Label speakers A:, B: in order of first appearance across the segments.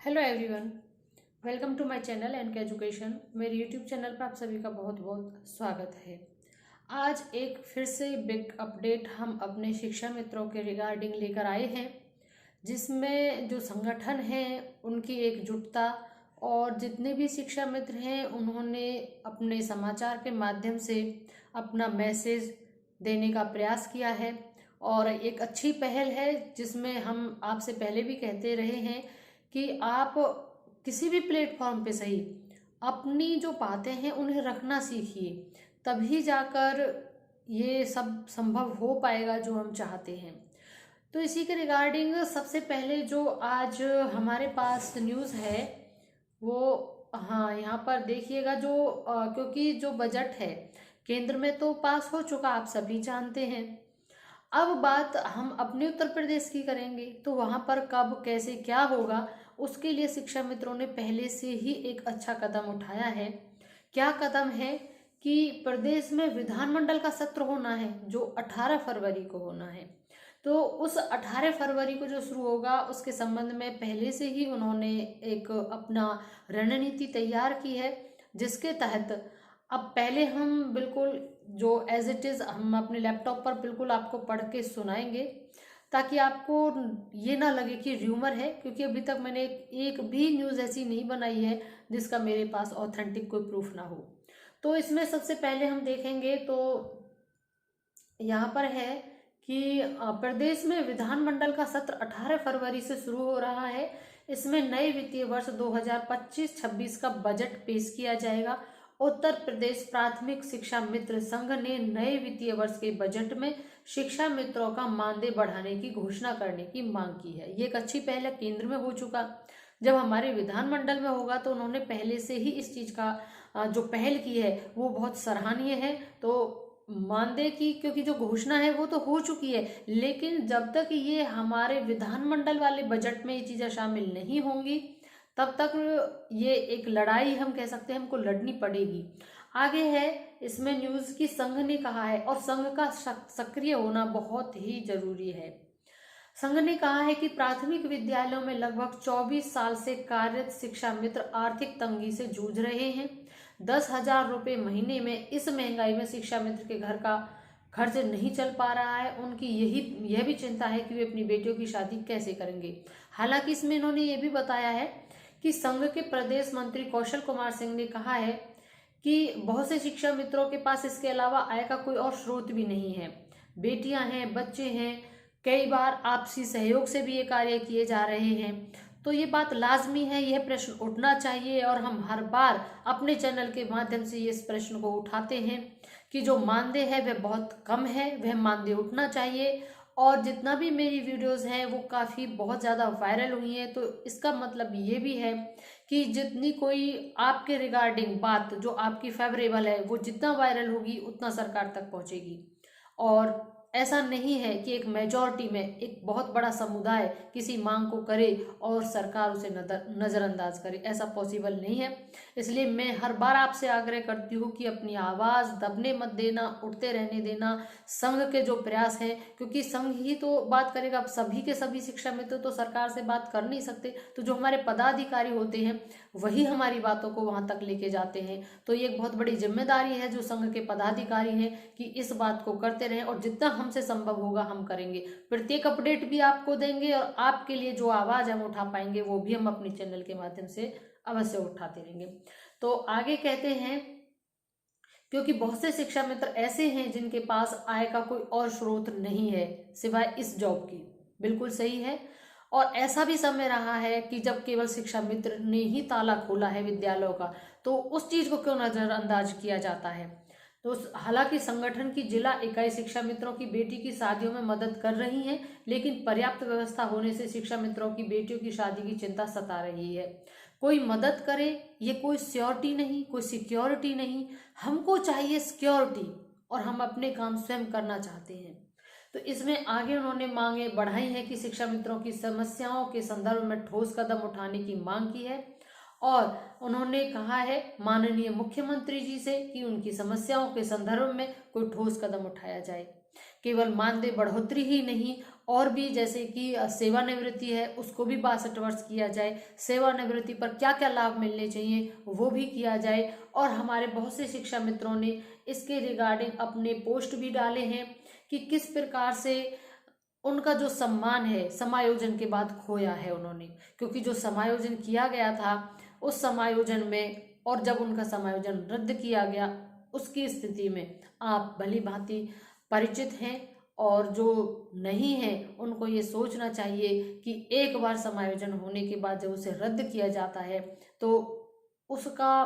A: Hello everyone, welcome to my channel NK education. मेरे YouTube channel पर आप सभी का बहुत बहुत स्वागत है। आज एक फिर से बिग अपडेट हम अपने शिक्षा मित्रों के रिगार्डिंग लेकर आए हैं, जिसमें जो संगठन है उनकी एकजुटता और जितने भी शिक्षा मित्र हैं उन्होंने अपने समाचार के माध्यम से अपना मैसेज देने का प्रयास किया है। और एक अच्छी पहल है जिसमें हम आपसे पहले भी कहते रहे हैं कि आप किसी भी प्लेटफॉर्म पे सही अपनी जो बातें हैं उन्हें रखना सीखिए, तभी जाकर ये सब संभव हो पाएगा जो हम चाहते हैं। तो इसी के रिगार्डिंग सबसे पहले जो आज हमारे पास न्यूज़ है वो, हाँ, यहाँ पर देखिएगा जो क्योंकि जो बजट है केंद्र में तो पास हो चुका, आप सभी जानते हैं। अब बात हम अपने उत्तर प्रदेश की करेंगे तो वहां पर कब कैसे क्या होगा, उसके लिए शिक्षा मित्रों ने पहले से ही एक अच्छा कदम उठाया है। क्या कदम है कि प्रदेश में विधानमंडल का सत्र होना है जो 18 फरवरी को होना है। तो उस 18 फरवरी को जो शुरू होगा उसके संबंध में पहले से ही उन्होंने एक अपना रणनीति तैयार की है, जिसके तहत अब पहले हम बिल्कुल जो एज इट इज़ हम अपने लैपटॉप पर बिल्कुल आपको पढ़ के सुनाएंगे, ताकि आपको ये ना लगे कि र्यूमर है, क्योंकि अभी तक मैंने एक भी न्यूज़ ऐसी नहीं बनाई है जिसका मेरे पास ऑथेंटिक कोई प्रूफ ना हो। तो इसमें सबसे पहले हम देखेंगे तो यहाँ पर है कि प्रदेश में विधानमंडल का सत्र 18 फरवरी से शुरू हो रहा है। इसमें नए वित्तीय वर्ष 2025-26 का बजट पेश किया जाएगा। उत्तर प्रदेश प्राथमिक शिक्षा मित्र संघ ने नए वित्तीय वर्ष के बजट में शिक्षा मित्रों का मानदेय बढ़ाने की घोषणा करने की मांग की है। ये एक अच्छी पहल है, केंद्र में हो चुका, जब हमारे विधानमंडल में होगा तो उन्होंने पहले से ही इस चीज का जो पहल की है वो बहुत सराहनीय है। तो मानदेय की क्योंकि जो घोषणा है वो तो हो चुकी है, लेकिन जब तक ये हमारे विधानमंडल वाले बजट में ये चीजें शामिल नहीं होंगी तब तक ये एक लड़ाई हम कह सकते हैं हमको लड़नी पड़ेगी। आगे है इसमें न्यूज की संघ ने कहा है, और संघ का सक्रिय होना बहुत ही जरूरी है। संघ ने कहा है कि प्राथमिक विद्यालयों में लगभग 24 साल से कार्यरत शिक्षा मित्र आर्थिक तंगी से जूझ रहे हैं। 10,000 रुपये महीने में इस महंगाई में शिक्षा मित्र के घर का खर्च नहीं चल पा रहा है। उनकी यह भी चिंता है कि वे अपनी बेटियों की शादी कैसे करेंगे। हालांकि इसमें इन्होंने ये भी बताया है कि संघ के प्रदेश मंत्री कौशल कुमार सिंह ने कहा है कि बहुत से शिक्षा मित्रों के पास इसके अलावा आय का कोई और स्रोत भी नहीं है। बेटियां हैं, बच्चे हैं, कई बार आपसी सहयोग से भी ये कार्य किए जा रहे हैं। तो ये बात लाजमी है, यह प्रश्न उठना चाहिए, और हम हर बार अपने चैनल के माध्यम से इस प्रश्न को उठाते हैं कि जो मानदेय है वह बहुत कम है, वह मानदेय उठना चाहिए। और जितना भी मेरी वीडियोस हैं वो काफ़ी बहुत ज़्यादा वायरल हुई हैं, तो इसका मतलब ये भी है कि जितनी कोई आपके रिगार्डिंग बात जो आपकी फेवरेबल है वो जितना वायरल होगी उतना सरकार तक पहुंचेगी। और ऐसा नहीं है कि एक मेजॉरिटी में एक बहुत बड़ा समुदाय किसी मांग को करे और सरकार उसे नज़रअंदाज करे, ऐसा पॉसिबल नहीं है। इसलिए मैं हर बार आपसे आग्रह करती हूँ कि अपनी आवाज़ दबने मत देना, उठते रहने देना। संघ के जो प्रयास हैं, क्योंकि संघ ही तो बात करेगा, अब सभी के सभी शिक्षा मित्र तो सरकार से बात कर नहीं सकते, तो जो हमारे पदाधिकारी होते हैं वही हमारी बातों को वहां तक लेके जाते हैं। तो ये एक बहुत बड़ी जिम्मेदारी है जो संघ के पदाधिकारी हैं कि इस बात को करते रहें, और जितना हमसे संभव होगा हम करेंगे। प्रत्येक अपडेट भी आपको देंगे, और आपके लिए जो आवाज हम उठा पाएंगे वो भी हम अपने चैनल के माध्यम से अवश्य उठाते रहेंगे। तो आगे कहते हैं, क्योंकि बहुत से शिक्षा मित्र ऐसे हैं जिनके पास आय का कोई और स्रोत नहीं है सिवाय इस जॉब की। बिल्कुल सही है। और ऐसा भी समय रहा है कि जब केवल शिक्षा मित्र ने ही ताला खोला है विद्यालयों का, तो उस चीज को क्यों नजरअंदाज किया जाता है। तो हालांकि संगठन की जिला इकाई शिक्षा मित्रों की बेटी की शादियों में मदद कर रही है, लेकिन पर्याप्त व्यवस्था होने से शिक्षा मित्रों की बेटियों की शादी की चिंता सता रही है। कोई मदद करे, ये कोई श्योरिटी नहीं, कोई सिक्योरिटी नहीं। हमको चाहिए सिक्योरिटी, और हम अपने काम स्वयं करना चाहते हैं। तो इसमें आगे उन्होंने मांगे बढ़ाई है कि शिक्षा मित्रों की समस्याओं के संदर्भ में ठोस कदम उठाने की मांग की है, और उन्होंने कहा है माननीय मुख्यमंत्री जी से कि उनकी समस्याओं के संदर्भ में कोई ठोस कदम उठाया जाए। केवल मानदेय बढ़ोतरी ही नहीं, और भी जैसे कि सेवानिवृत्ति है उसको भी 62 वर्ष किया जाए, सेवानिवृत्ति पर क्या क्या लाभ मिलने चाहिए वो भी किया जाए। और हमारे बहुत से शिक्षा मित्रों ने इसके रिगार्डिंग अपने पोस्ट भी डाले हैं कि किस प्रकार से उनका जो सम्मान है समायोजन के बाद खोया है उन्होंने, क्योंकि जो समायोजन किया गया था उस समायोजन में, और जब उनका समायोजन रद्द किया गया उसकी स्थिति में आप भली भांति परिचित हैं। और जो नहीं है उनको ये सोचना चाहिए कि एक बार समायोजन होने के बाद जब उसे रद्द किया जाता है तो उसका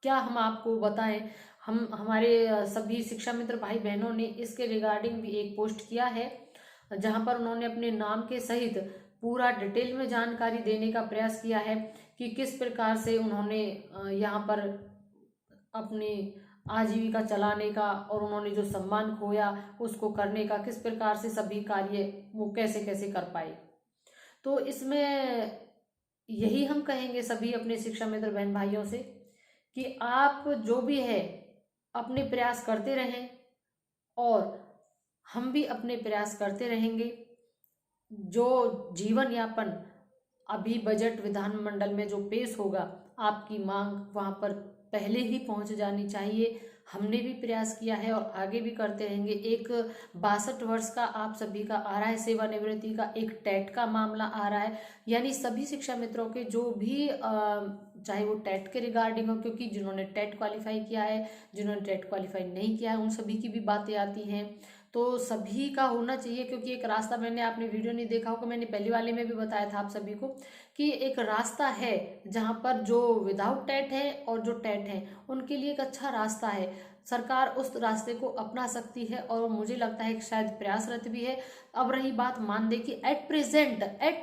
A: क्या हम आपको बताएं। हम हमारे सभी शिक्षा मित्र भाई बहनों ने इसके रिगार्डिंग भी एक पोस्ट किया है जहां पर उन्होंने अपने नाम के सहित पूरा डिटेल में जानकारी देने का प्रयास किया है कि किस प्रकार से उन्होंने यहाँ पर अपनी आजीविका चलाने का और उन्होंने जो सम्मान खोया उसको करने का किस प्रकार से सभी कार्य वो कैसे कैसे कर पाए। तो इसमें यही हम कहेंगे सभी अपने शिक्षा मित्र बहन भाइयों से कि आप जो भी है अपने प्रयास करते रहें और हम भी अपने प्रयास करते रहेंगे। जो जीवन यापन अभी बजट विधानमंडल में जो पेश होगा आपकी मांग वहां पर पहले ही पहुंच जानी चाहिए। हमने भी प्रयास किया है और आगे भी करते रहेंगे। एक 62 वर्ष का आप सभी का आ रहा है सेवानिवृत्ति का, एक टेट का मामला आ रहा है, यानी सभी शिक्षा मित्रों के जो भी चाहे वो टेट के रिगार्डिंग हो, क्योंकि जिन्होंने टेट क्वालिफाई किया है जिन्होंने टेट क्वालिफाई नहीं किया है उन सभी की भी बातें आती हैं। तो सभी का होना चाहिए, क्योंकि एक रास्ता मैंने आपने वीडियो नहीं देखा होगा, मैंने पहले वाले में भी बताया था आप सभी को कि एक रास्ता है जहां पर जो विदाउट टेट है और जो टेट है उनके लिए एक अच्छा रास्ता है। सरकार उस रास्ते को अपना सकती है और मुझे लगता है कि शायद प्रयासरत भी है। अब रही बात मानदेय की, एट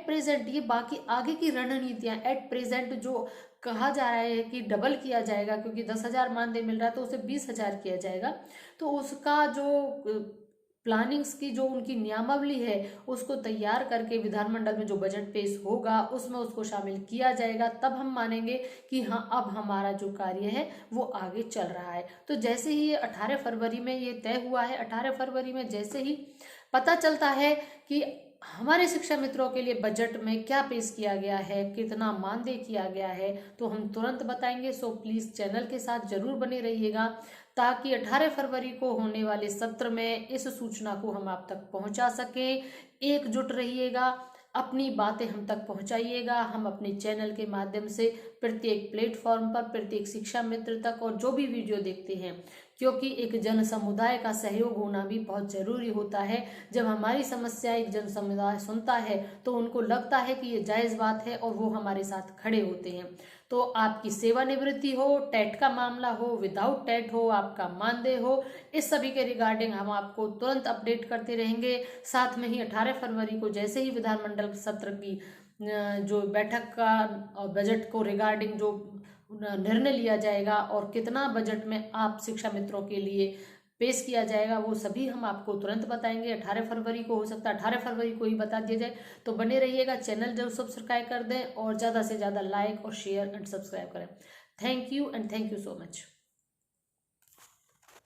A: प्रेजेंट ये बाकी आगे की रणनीतियां, एट प्रेजेंट जो कहा जा रहा है कि डबल किया जाएगा, क्योंकि 10,000 मानदेय मिल रहा है तो उसे 20,000 किया जाएगा, तो उसका जो प्लानिंग्स की जो उनकी नियमावली है उसको तैयार करके विधानमंडल में जो बजट पेश होगा उसमें उसको शामिल किया जाएगा। तब हम मानेंगे कि हाँ अब हमारा जो कार्य है वो आगे चल रहा है। तो जैसे ही ये 18 फरवरी में ये तय हुआ है, 18 फरवरी में जैसे ही पता चलता है कि हमारे शिक्षा मित्रों के लिए बजट में क्या पेश किया गया है, कितना मानदेय किया गया है, तो हम तुरंत बताएंगे। सो प्लीज चैनल के साथ जरूर बने रहिएगा ताकि 18 फरवरी को होने वाले सत्र में इस सूचना को हम आप तक पहुंचा सकें। एकजुट रहिएगा, अपनी बातें हम तक पहुंचाइएगा। हम अपने चैनल के माध्यम से प्रत्येक प्लेटफॉर्म पर प्रत्येक शिक्षा मित्र तक और जो भी वीडियो देखते हैं, क्योंकि एक जन समुदाय का सहयोग होना भी बहुत जरूरी होता है। जब हमारी समस्या एक जन समुदाय सुनता है तो उनको लगता है कि ये जायज़ बात है और वो हमारे साथ खड़े होते हैं। तो आपकी सेवानिवृत्ति हो, टेट का मामला हो, विदाउट टेट हो, आपका मानदेय हो, इस सभी के रिगार्डिंग हम आपको तुरंत अपडेट करते रहेंगे। साथ में ही 18 फरवरी को जैसे ही विधानमंडल सत्र की जो बैठक का और बजट को रिगार्डिंग जो निर्णय लिया जाएगा और कितना बजट में आप शिक्षा मित्रों के लिए पेश किया जाएगा वो सभी हम आपको तुरंत बताएंगे। 18 फरवरी को हो सकता है 18 फरवरी को ही बता दिया जाए। तो बने रहिएगा, चैनल जरूर सब्सक्राइब कर दें और ज़्यादा से ज़्यादा लाइक और शेयर एंड सब्सक्राइब करें। Thank you and thank you so much.